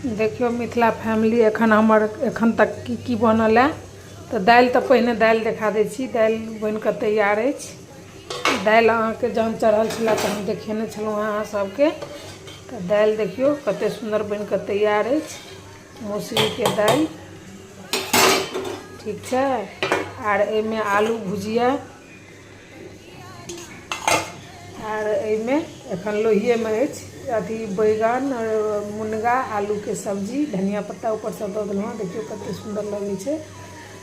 देखियो मिथिला फैमिली एखन हमर एखन तक की बनल है। तो दालि तो पहिने दालि देखा दै छी। दालि बनि कऽ तैयार अछि। दालि अहाँके जहन चढ़ल छलै तऽ हम देखेने छलहुँ अहाँ सबके। तो दालि देखियो कते सुंदर बनि कऽ तैयार अछि। मौसरीके दालि ठीक छै। आर एहिमे आलू भुजिया आर एहिमे एखन लोहिएमे अछि अथी बैगन मुनगा आलूके सब्जी धनिया पत्ता ऊपरसँ दऽ देलहुँ हँ। देखियौ कतेक सुन्दर लगै छै।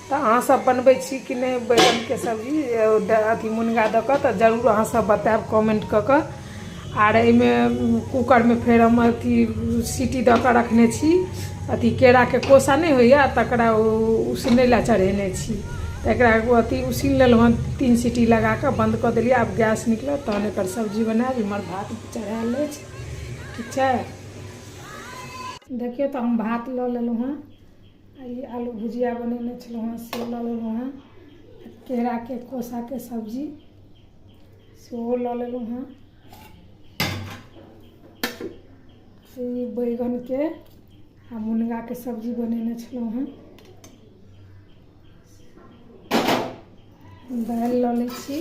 तऽ अहाँसब बनबै छी कि नहि बैगनके सब्जी अथी मुनगा दऽ कऽ तऽ जरूर अहाँसब बताएब कमेंट कऽ कऽ। आर एहिमे कुकरमे फेर हम अथी सीटी दऽ कऽ रखने छी। अथी केराके कोसा नहि होइए तकरा उसनै लए चढ़ेने छी। तऽ एकरा अथी उसीन लेलहुँ हँ 3 सीटी लगा कऽ बंद कऽ देलिए। आब गैस निकलत तहन एकर सब्जी बनाएब। इमहर भात चढ़ाएल अछि ठीक छै। देखियौ तऽ हम भात लऽ लेलहुँ हँ। ई आलू भुजिया बनेने छलहुँ हँ से लऽ लेलहुँ हँ। केराके कोसाके सब्जी सेहो लऽ लेलहुँ हँ। ई बैगनके आ मुनगाके सब्जी बनेने छलहुँ हँ। दालि लऽ लै छी।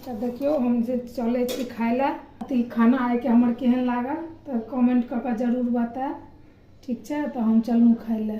तो देखियो हम जे चले छी खाए ला। ई खाना आइ के हमर केहन लागल तो कमेंट कऽ के जरूर बताएब ठीक छै। तो हम चलूँ खाए ला।